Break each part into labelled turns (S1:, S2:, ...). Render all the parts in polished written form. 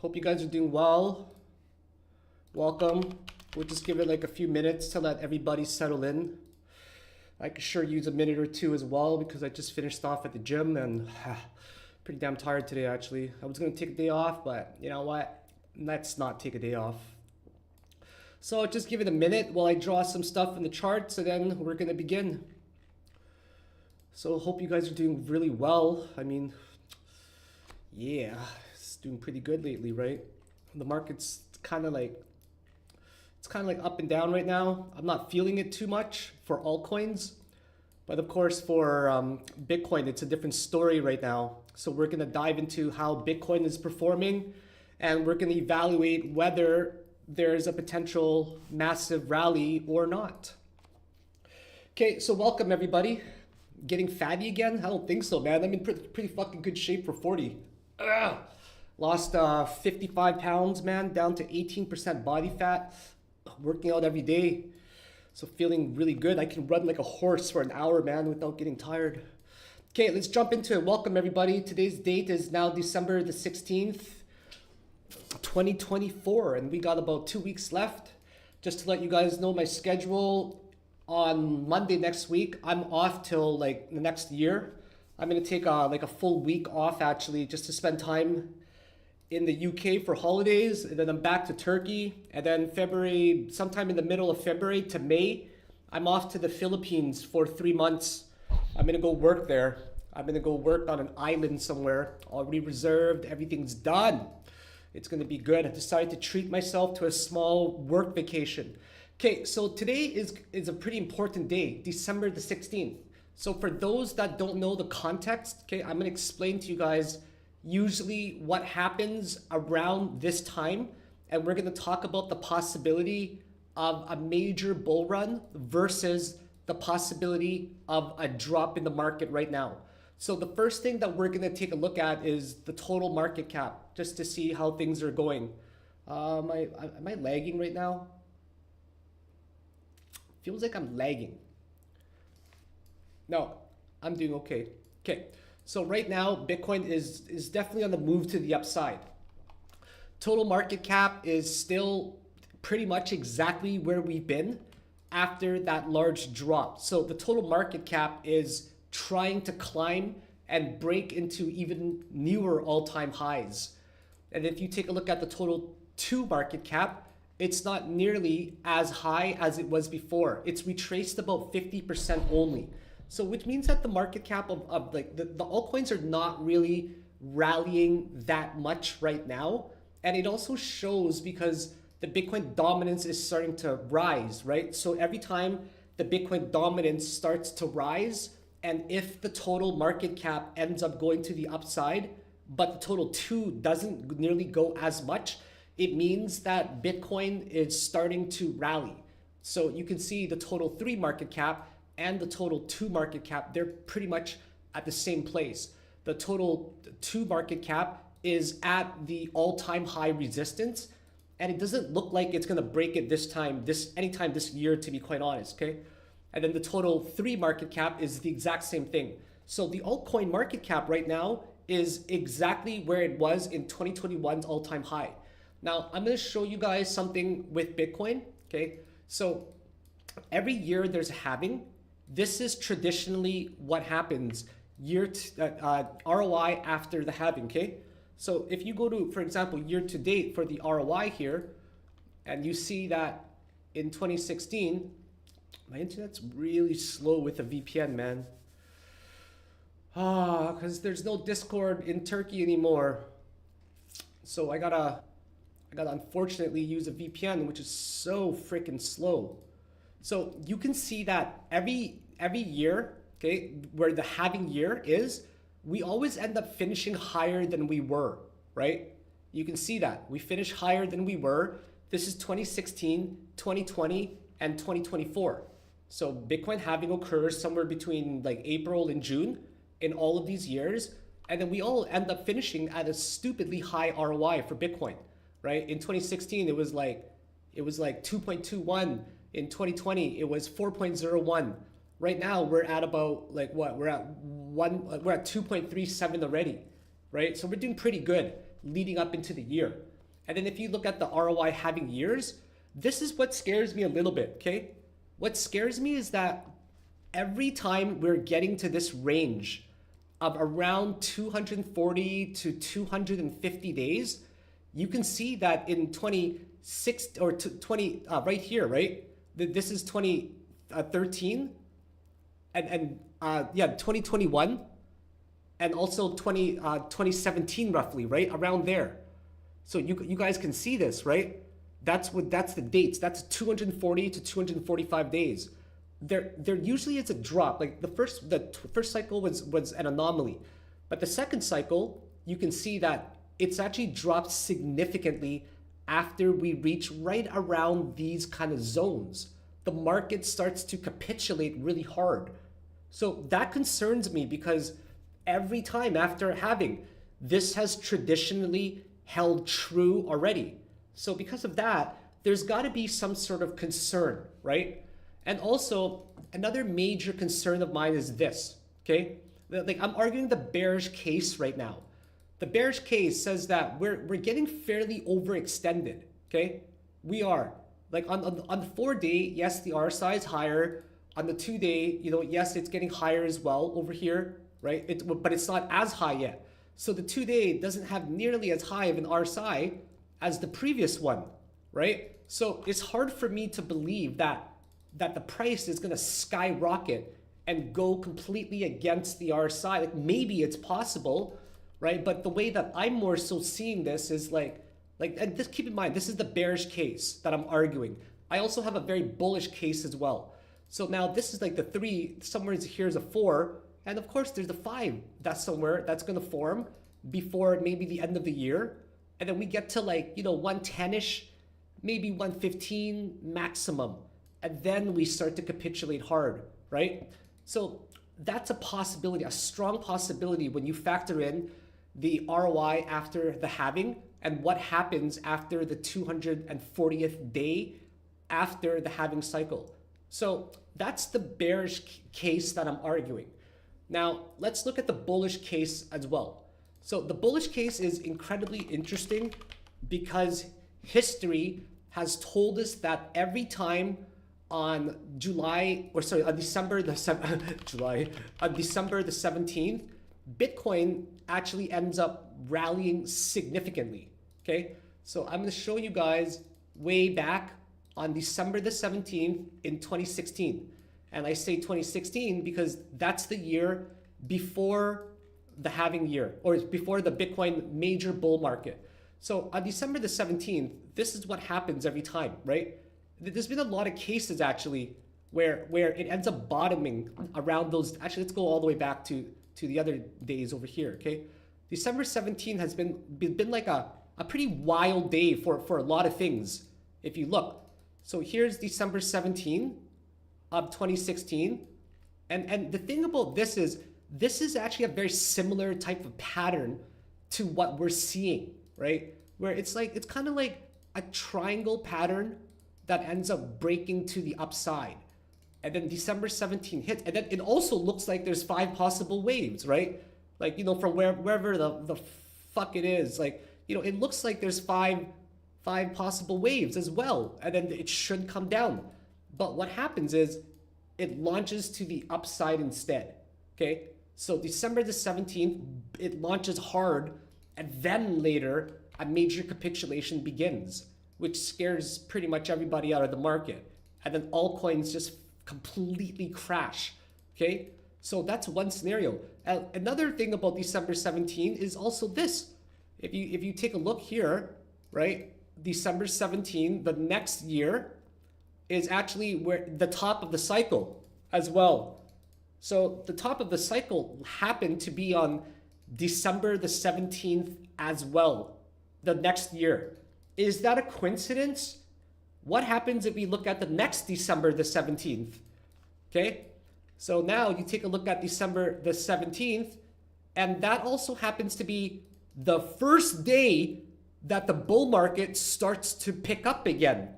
S1: Hope you guys are doing well. Welcome. We'll just give it like a few minutes to let everybody settle in. I could sure use a minute or two as well because I just finished off at the gym and pretty damn tired today actually. I was gonna take a day off, but you know what? Let's not take a day off. So I'll just give it a minute while I draw some stuff in the charts and then we're gonna begin. So hope you guys are doing really well. I mean, yeah, it's doing pretty good lately, right? The market's kind of like up and down right now. I'm not feeling it too much for altcoins, but of course for Bitcoin, it's a different story right now. So we're gonna dive into how Bitcoin is performing and we're gonna evaluate whether there's a potential massive rally or not. Okay, so welcome everybody. Getting fatty again? I don't think so, man. I'm in pretty fucking good shape for 40. Ugh. Lost 55 pounds, man, down to 18% body fat. Working out every day. So feeling really good. I can run like a horse for an hour, man, without getting tired. Okay, let's jump into it. Welcome, everybody. Today's date is now December the 16th, 2024, and we got about 2 weeks left. Just to let you guys know my schedule, on Monday next week, I'm off till like the next year. I'm gonna take like a full week off actually, just to spend time in the UK for holidays, and then I'm back to Turkey, and then February, sometime in the middle of February to May, I'm off to the Philippines for 3 months. I'm gonna go work there. I'm gonna go work on an island somewhere, already reserved, everything's done. It's gonna be good. I decided to treat myself to a small work vacation. Okay, so today is a pretty important day, December the 16th. So for those that don't know the context, okay, I'm gonna explain to you guys usually what happens around this time, and we're gonna talk about the possibility of a major bull run versus the possibility of a drop in the market right now. So the first thing that we're gonna take a look at is the total market cap, just to see how things are going. Am I lagging right now? Feels like I'm lagging. No, I'm doing okay. Okay, so right now, Bitcoin is definitely on the move to the upside. Total market cap is still pretty much exactly where we've been after that large drop. So the total market cap is trying to climb and break into even newer all-time highs. And if you take a look at the total 2 market cap, it's not nearly as high as it was before. It's retraced about 50% only. So which means that the market cap of like the altcoins are not really rallying that much right now. And it also shows because the Bitcoin dominance is starting to rise, right? So every time the Bitcoin dominance starts to rise, and if the total market cap ends up going to the upside, but the total 2 doesn't nearly go as much, it means that Bitcoin is starting to rally. So you can see the total 3 market cap and the total 2 market cap, they're pretty much at the same place. The total 2 market cap is at the all-time high resistance, and it doesn't look like it's gonna break it anytime this year, to be quite honest, okay? And then the total 3 market cap is the exact same thing. So the altcoin market cap right now is exactly where it was in 2021's all-time high. Now, I'm going to show you guys something with Bitcoin, okay? So every year there's a halving. This is traditionally what happens ROI after the halving, okay? So if you go to, for example, year to date for the ROI here, and you see that in 2016, my internet's really slow with a VPN, man. Because there's no Discord in Turkey anymore. So I gotta unfortunately use a VPN, which is so freaking slow. So you can see that every year, okay, where the halving year is, we always end up finishing higher than we were, right? You can see that. We finish higher than we were. This is 2016, 2020, and 2024. So Bitcoin halving occurs somewhere between like April and June in all of these years. And then we all end up finishing at a stupidly high ROI for Bitcoin. Right? In 2016, it was like 2.21. In 2020, it was 4.01. Right now, we're at about like what? We're at 2.37 already, right? So we're doing pretty good. leading up into the year. And then if you look at the ROI halving years, this is what scares me a little bit, okay? What scares me is that every time we're getting to this range of around 240 to 250 days, you can see that in 26 or 20 right here, right? This is 2013 and yeah, 2021 and also 2017 roughly, right? Around there. So you guys can see this, right? That's the dates. That's 240 to 245 days. There usually is a drop. Like the first cycle was an anomaly, but the second cycle you can see that it's actually dropped significantly after we reach right around these kind of zones. The market starts to capitulate really hard. So that concerns me because every time after halving, this has traditionally held true already. So because of that, there's got to be some sort of concern, right? And also another major concern of mine is this, okay? Like I'm arguing the bearish case right now. The bearish case says that we're getting fairly overextended, okay? We are. Like on the 4-day, yes, the RSI is higher. On the 2-day, you know, yes, it's getting higher as well over here, right? But it's not as high yet. So the 2-day doesn't have nearly as high of an RSI as the previous one, right? So it's hard for me to believe that the price is going to skyrocket and go completely against the RSI. Like maybe it's possible, right? But the way that I'm more so seeing this is like, and just keep in mind, this is the bearish case that I'm arguing. I also have a very bullish case as well. So now this is like the 3, somewhere here's a 4, and of course there's a 5 that's somewhere that's going to form before maybe the end of the year. And then we get to like, you know, 110-ish, maybe 115 maximum. And then we start to capitulate hard, right? So that's a possibility, a strong possibility when you factor in the ROI after the halving and what happens after the 240th day after the halving cycle. So that's the bearish case that I'm arguing. Now, let's look at the bullish case as well. So the bullish case is incredibly interesting because history has told us that every time on December the 17th, Bitcoin actually ends up rallying significantly, okay? So I'm gonna show you guys way back on December the 17th in 2016. And I say 2016 because that's the year before the halving year, or before the Bitcoin major bull market. So on December the 17th, this is what happens every time, right? There's been a lot of cases actually where it ends up bottoming around those. Actually, let's go all the way back to the other days over here, okay? December 17th has been like a pretty wild day for a lot of things, if you look. So here's December 17th of 2016. And the thing about this is actually a very similar type of pattern to what we're seeing, right? Where it's kind of like a triangle pattern that ends up breaking to the upside. And then December 17th hits. And then it also looks like there's 5 possible waves, right? Like, you know, from wherever the fuck it is, like, you know, it looks like there's five possible waves as well. And then it should come down. But what happens is it launches to the upside instead, okay? So December the 17th, it launches hard, and then later a major capitulation begins, which scares pretty much everybody out of the market. And then altcoins just completely crash, okay? So that's one scenario. Another thing about December 17 is also this. If you take a look here, right? December 17, the next year is actually where the top of the cycle as well. So the top of the cycle happened to be on December the 17th as well, the next year. Is that a coincidence? What happens if we look at the next December the 17th? Okay, so now you take a look at December the 17th, and that also happens to be the first day that the bull market starts to pick up again.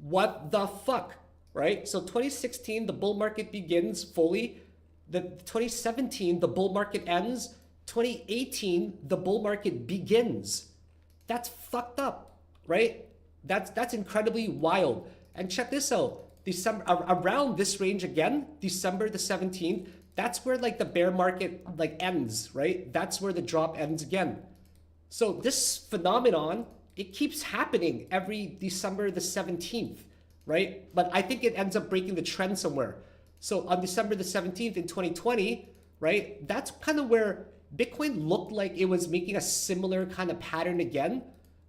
S1: What the fuck, right? So 2016, the bull market begins fully. The 2017, the bull market ends. 2018, the bull market begins. That's fucked up, right? That's incredibly wild. And check this out. December, around this range again, December the 17th, that's where like the bear market like ends, right? That's where the drop ends again. So this phenomenon, it keeps happening every December the 17th, right? But I think it ends up breaking the trend somewhere. So on December the 17th in 2020, right? That's kind of where Bitcoin looked like it was making a similar kind of pattern again,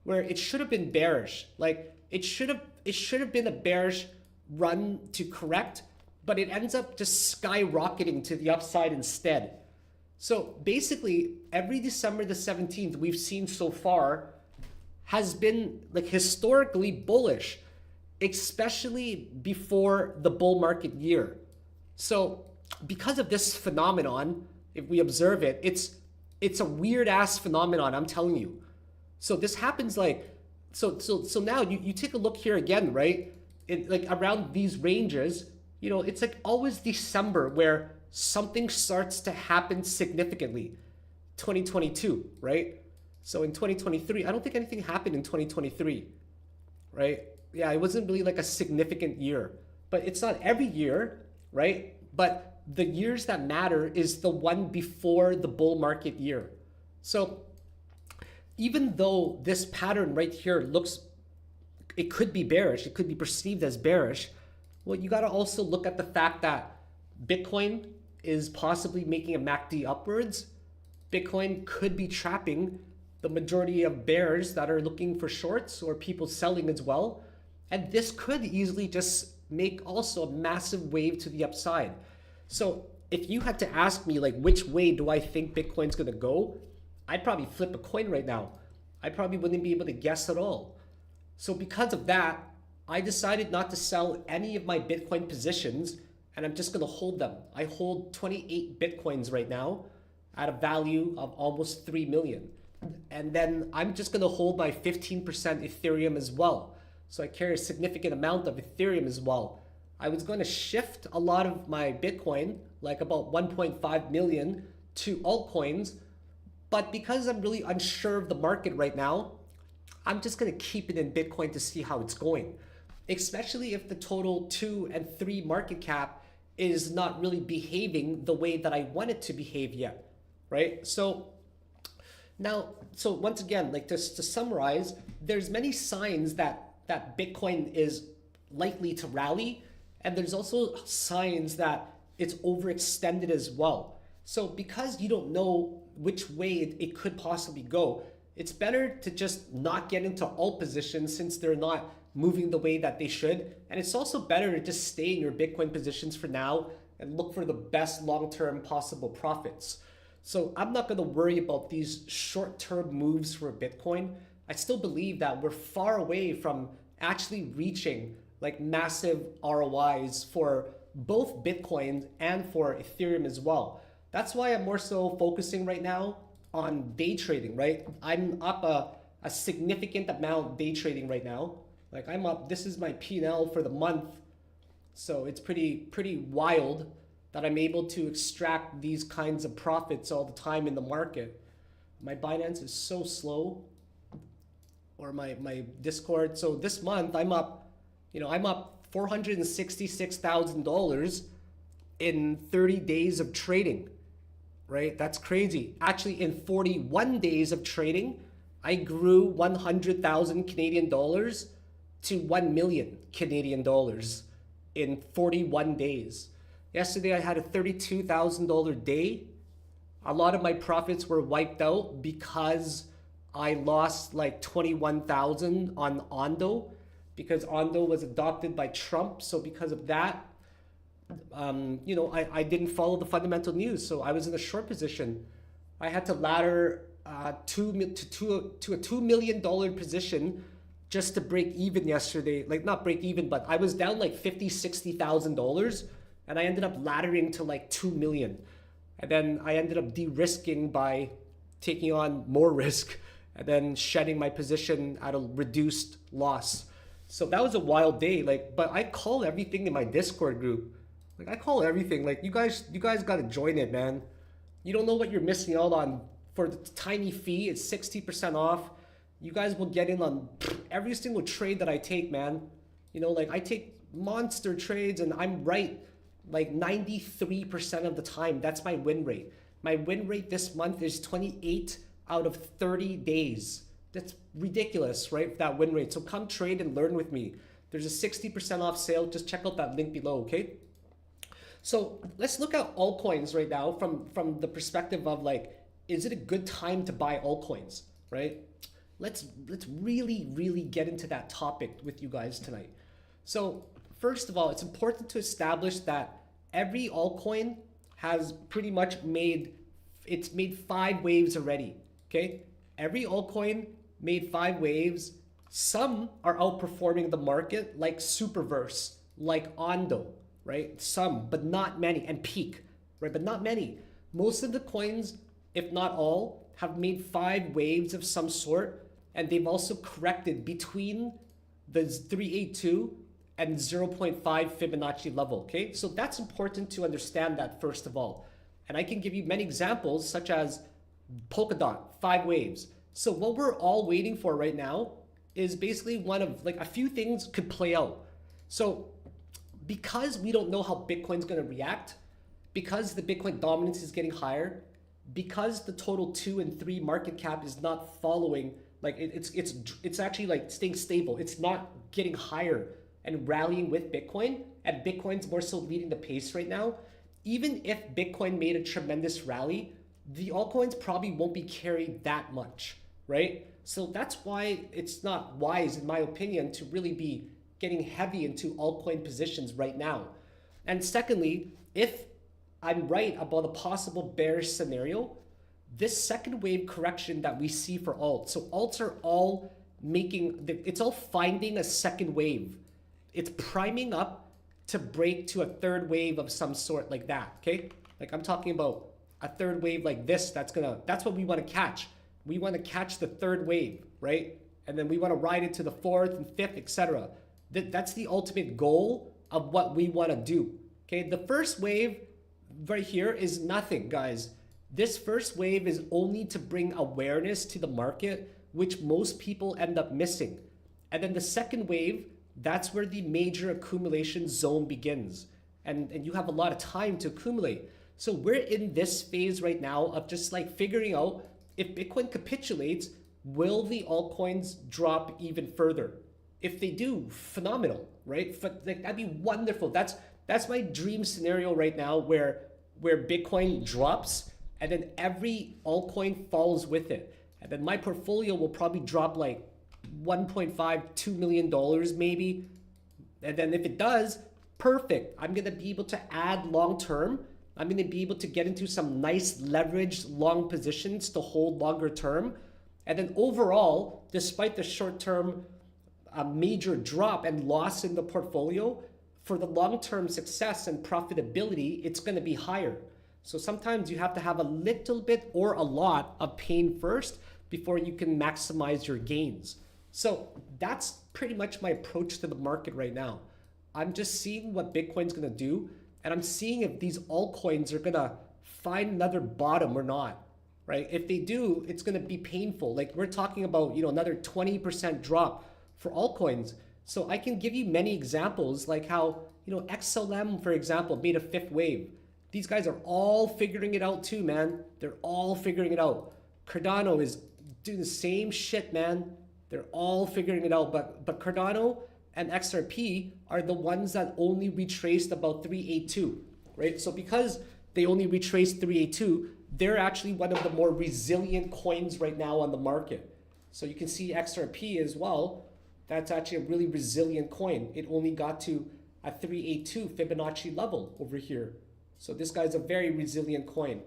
S1: where it should have been bearish. Like it should have been a bearish run to correct, but it ends up just skyrocketing to the upside instead. So basically, every December the 17th we've seen so far has been like historically bullish, especially before the bull market year. So because of this phenomenon, if we observe it, it's a weird ass phenomenon, I'm telling you. So this happens like, so now you take a look here again, right? Like around these ranges, you know, it's like always December where something starts to happen significantly. 2022, right? So in 2023, I don't think anything happened in 2023, right? Yeah, it wasn't really like a significant year, but it's not every year, right? But the years that matter is the one before the bull market year. So even though this pattern right here looks, it could be bearish, it could be perceived as bearish, well, you got to also look at the fact that Bitcoin is possibly making a MACD upwards. Bitcoin could be trapping the majority of bears that are looking for shorts or people selling as well. And this could easily just make also a massive wave to the upside. So if you had to ask me like which way do I think Bitcoin's going to go, I'd probably flip a coin right now. I probably wouldn't be able to guess at all. So because of that, I decided not to sell any of my Bitcoin positions, and I'm just going to hold them. I hold 28 Bitcoins right now at a value of almost 3 million. And then I'm just going to hold my 15% Ethereum as well. So I carry a significant amount of Ethereum as well. I was going to shift a lot of my Bitcoin, like about 1.5 million, to altcoins. But because I'm really unsure of the market right now, I'm just going to keep it in Bitcoin to see how it's going. Especially if the total 2 and 3 market cap is not really behaving the way that I want it to behave yet, right? So now, so once again, like to summarize, there's many signs that Bitcoin is likely to rally, and there's also signs that it's overextended as well. So because you don't know which way it could possibly go, it's better to just not get into alt positions since they're not moving the way that they should. And it's also better to just stay in your Bitcoin positions for now and look for the best long-term possible profits. So I'm not going to worry about these short-term moves for Bitcoin. I still believe that we're far away from actually reaching like massive ROIs for both Bitcoin and for Ethereum as well. That's why I'm more so focusing right now on day trading, right? I'm up a significant amount day trading right now. Like I'm up, this is my P&L for the month. So it's pretty wild that I'm able to extract these kinds of profits all the time in the market. My Binance is so slow, or my Discord. So this month I'm up, I'm up $466,000 in 30 days of trading, right? That's crazy. Actually, in 41 days of trading, I grew 100,000 Canadian dollars to 1 million Canadian dollars in 41 days. Yesterday, I had a $32,000 day. A lot of my profits were wiped out because I lost like 21,000 on Ondo because Ondo was adopted by Trump. So because of that, I didn't follow the fundamental news. So I was in a short position. I had to ladder to a $2 million position just to break even yesterday. Like not break even, but I was down like $50,000-$60,000 and I ended up laddering to like 2 million. And then I ended up de-risking by taking on more risk and then shedding my position at a reduced loss. So that was a wild day. But I call everything in my Discord group. I call everything. You guys got to join it, man. You don't know what you're missing out on for the tiny fee. It's 60% off. You guys will get in on every single trade that I take, man. You know, like I take monster trades and I'm right like 93% of the time. That's my win rate. My win rate this month is 28 out of 30 days. That's ridiculous, right? That win rate. So come trade and learn with me. There's a 60% off sale. Just check out that link below, okay? So let's look at altcoins right now from the perspective of like, is it a good time to buy altcoins, right? Let's really get into that topic with you guys tonight. So first of all, it's important to establish that every altcoin has pretty much made 5 waves already, okay? Every altcoin made 5 waves. Some are outperforming the market like Superverse, like Ondo, right? Some, but not many, and Peak, right? But not many. Most of the coins, if not all, have made 5 waves of some sort, and they've also corrected between the 382 and 0.5 Fibonacci level, okay? So that's important to understand that first of all. And I can give you many examples such as Polkadot, 5 waves. So what we're all waiting for right now is basically one of like a few things could play out. So because we don't know how Bitcoin's gonna react, because the Bitcoin dominance is getting higher, because the total 2 and 3 market cap is not following, like it's actually like staying stable. It's not getting higher and rallying with Bitcoin, and Bitcoin's more so leading the pace right now. Even if Bitcoin made a tremendous rally, the altcoins probably won't be carried that much, right? So that's why it's not wise, in my opinion, to really be getting heavy into altcoin positions right now. And secondly, if I'm right about a possible bearish scenario, this second wave correction that we see for alts, so alts are all it's all finding a second wave. It's priming up to break to a third wave of some sort like that, okay? Like I'm talking about a third wave like this, that's what we want to catch. We want to catch the third wave, right? And then we want to ride it to the 4th and 5th, etc. That's the ultimate goal of what we want to do, okay? The first wave right here is nothing, guys. This first wave is only to bring awareness to the market, which most people end up missing. And then the second wave, that's where the major accumulation zone begins. And you have a lot of time to accumulate. So we're in this phase right now of just like figuring out if Bitcoin capitulates, will the altcoins drop even further? If they do, phenomenal, right? Like, that'd be wonderful. That's my dream scenario right now where Bitcoin drops and then every altcoin falls with it. And then my portfolio will probably drop like $1.5, $2 million maybe. And then if it does, perfect. I'm gonna be able to add long-term. I'm gonna be able to get into some nice leveraged long positions to hold longer term. And then overall, despite the short-term major drop and loss in the portfolio, for the long-term success and profitability, it's gonna be higher. So sometimes you have to have a little bit or a lot of pain first before you can maximize your gains. So that's pretty much my approach to the market right now. I'm just seeing what Bitcoin's gonna do, and I'm seeing if these altcoins are gonna find another bottom or not, right? If they do, it's gonna be painful. Like we're talking about, another 20% drop for altcoins. So I can give you many examples, like how, XLM, for example, made a 5th wave. These guys are all figuring it out too, man. They're all figuring it out. Cardano is doing the same shit, man. They're all figuring it out, but Cardano and XRP are the ones that only retraced about 382, right? So because they only retraced 382, they're actually one of the more resilient coins right now on the market. So you can see XRP as well. That's actually a really resilient coin. It only got to a 382 Fibonacci level over here. So this guy's a very resilient coin.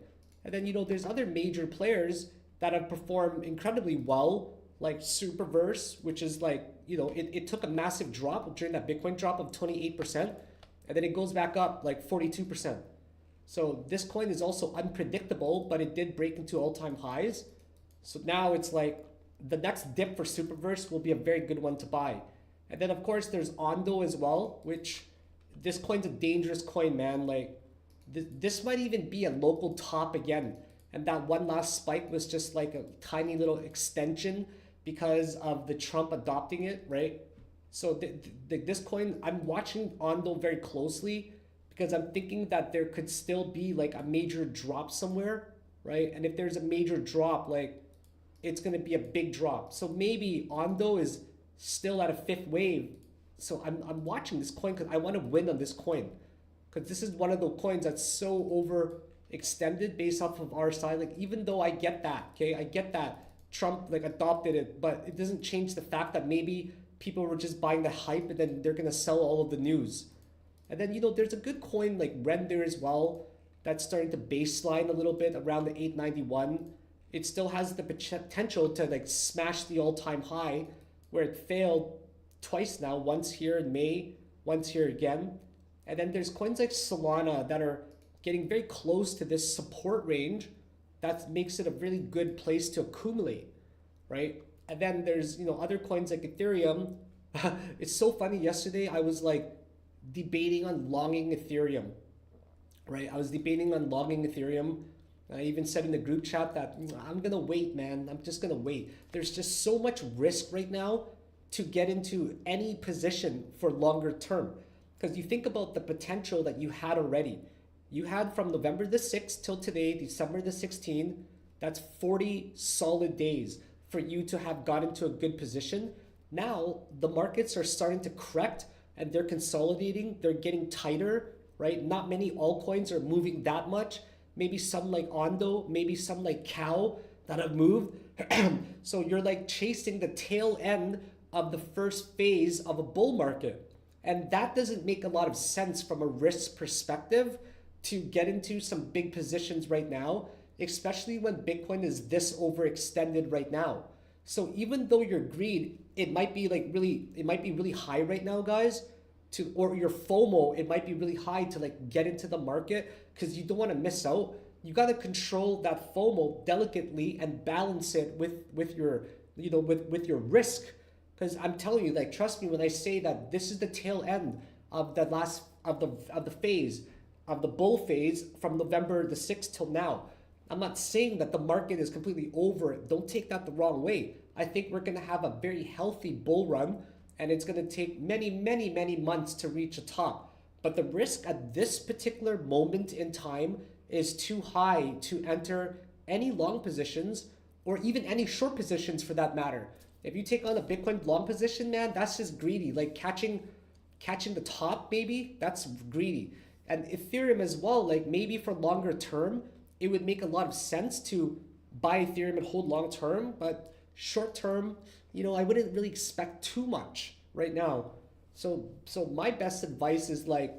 S1: And then, there's other major players that have performed incredibly well, like Superverse, which is like, it took a massive drop during that Bitcoin drop of 28%, and then it goes back up like 42%. So this coin is also unpredictable, but it did break into all-time highs. So now it's like the next dip for Superverse will be a very good one to buy. And then of course there's Ondo as well, which this coin's a dangerous coin, man. Like this might even be a local top again. And that one last spike was just like a tiny little extension because of the Trump adopting it, right? So this coin, I'm watching Ondo very closely because I'm thinking that there could still be like a major drop somewhere, right? And if there's a major drop, like it's going to be a big drop. So maybe Ondo is still at a fifth wave. So I'm watching this coin because I want to win on this coin, because this is one of the coins that's so overextended based off of our side. Like, even though I get that, okay, I get that Trump like adopted it, but it doesn't change the fact that maybe people were just buying the hype and then they're gonna sell all of the news. And then, you know, there's a good coin like Render as well that's starting to baseline a little bit around the 891. It still has the potential to like smash the all-time high where it failed twice now, once here in May, once here again. And then there's coins like Solana that are getting very close to this support range. That makes it a really good place to accumulate, right? And then there's, you know, other coins like Ethereum. It's so funny. Yesterday I was like debating on longing Ethereum, right? I was debating on longing Ethereum. I even said in the group chat that I'm gonna wait, man. I'm just gonna wait. There's just so much risk right now to get into any position for longer term. Because you think about the potential that you had already. You had from November the 6th till today, December the 16th, that's 40 solid days for you to have gotten to a good position. Now, the markets are starting to correct and they're consolidating. They're getting tighter, right? Not many altcoins are moving that much. Maybe some like Ondo, maybe some like Cow that have moved. So you're like chasing the tail end of the first phase of a bull market. And that doesn't make a lot of sense from a risk perspective to get into some big positions right now, especially when Bitcoin is this overextended right now. So even though your greed, it might be really high right now, guys, or your FOMO, it might be really high to like get into the market because you don't want to miss out. You got to control that FOMO delicately and balance it with your, you know, with your risk. Because I'm telling you, like, trust me when I say that this is the tail end of the last of the phase of the bull phase from November the 6th till now. I'm not saying that the market is completely over it. Don't take that the wrong way. I think we're going to have a very healthy bull run, and it's going to take many, many, many months to reach a top. But the risk at this particular moment in time is too high to enter any long positions or even any short positions for that matter. If you take on a Bitcoin long position, man, that's just greedy. Like catching the top, maybe, that's greedy. And Ethereum as well, like maybe for longer term, it would make a lot of sense to buy Ethereum and hold long term, but short term, you know, I wouldn't really expect too much right now. So my best advice is like,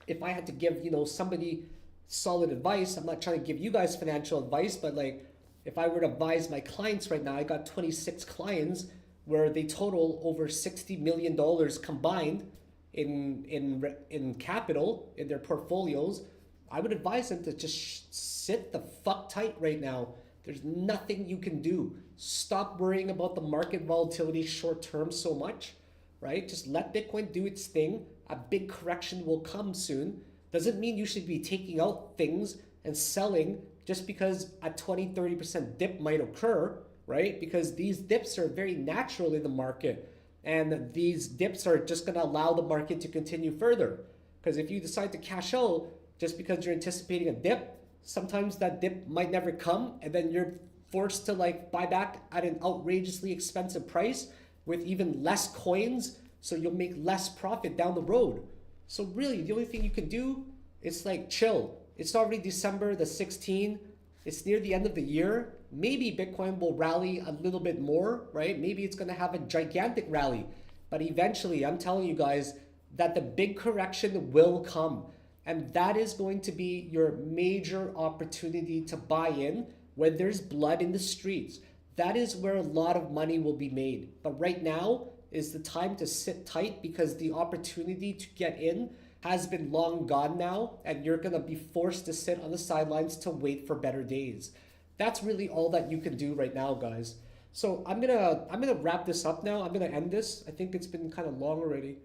S1: if I had to give, you know, somebody solid advice, I'm not trying to give you guys financial advice, but like if I were to advise my clients right now, I got 26 clients where they total over $60 million combined in capital in their portfolios. I would advise them to just sit the fuck tight right now. There's nothing you can do. Stop worrying about the market volatility short term so much, right? Just let Bitcoin do its thing. A big correction will come soon. Doesn't mean you should be taking out things and selling just because a 20-30% dip might occur, right? Because these dips are very natural in the market. And these dips are just going to allow the market to continue further. Because if you decide to cash out just because you're anticipating a dip, sometimes that dip might never come, and then you're forced to like buy back at an outrageously expensive price with even less coins, so you'll make less profit down the road. So really, the only thing you can do is like chill. It's already December the 16th. It's near the end of the year. Maybe Bitcoin will rally a little bit more, right? Maybe it's going to have a gigantic rally. But eventually, I'm telling you guys that the big correction will come. And that is going to be your major opportunity to buy in when there's blood in the streets. That is where a lot of money will be made. But right now is the time to sit tight because the opportunity to get in has been long gone now, and you're gonna be forced to sit on the sidelines to wait for better days. That's really all that you can do right now, guys. So I'm gonna wrap this up now. I'm gonna end this. I think it's been kind of long already.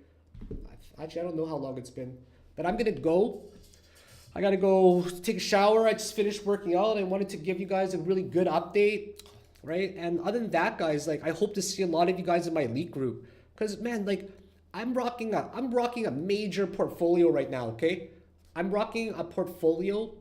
S1: Actually, I don't know how long it's been, but I'm gonna go. I gotta go take a shower. I just finished working out. I wanted to give you guys a really good update, right? And other than that, guys, like I hope to see a lot of you guys in my elite group. Cause man, like I'm rocking a major portfolio right now, okay? I'm rocking a portfolio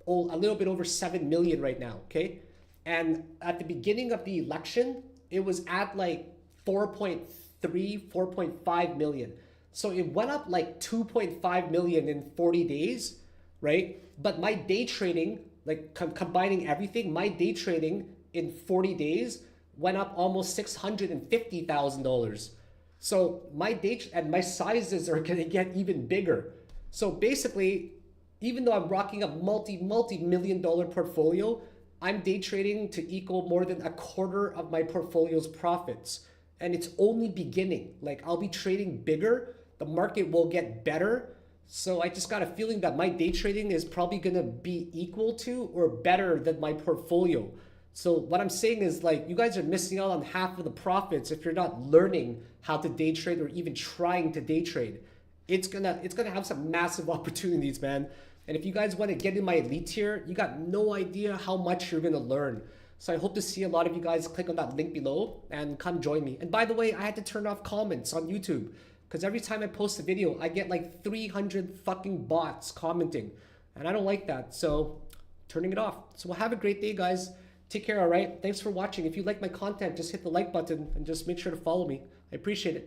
S1: a little bit over 7 million right now, okay? And at the beginning of the election, it was at like 4.3, 4.5 million. So it went up like 2.5 million in 40 days, right? But my day trading, like combining everything, my day trading in 40 days went up almost $650,000. So my day and my sizes are gonna get even bigger. So basically, even though I'm rocking a multi-million dollar portfolio, I'm day trading to equal more than a quarter of my portfolio's profits. And it's only beginning. Like I'll be trading bigger, the market will get better. So I just got a feeling that my day trading is probably gonna be equal to or better than my portfolio. So what I'm saying is like you guys are missing out on half of the profits if you're not learning how to day trade or even trying to day trade. It's gonna have some massive opportunities, man. And if you guys want to get in my elite tier, you got no idea how much you're gonna learn. So I hope to see a lot of you guys click on that link below and come join me. And by the way, I had to turn off comments on YouTube because every time I post a video, I get like 300 fucking bots commenting. And I don't like that, so turning it off. So have a great day, guys. Take care, all right? Thanks for watching. If you like my content, just hit the like button and just make sure to follow me. I appreciate it.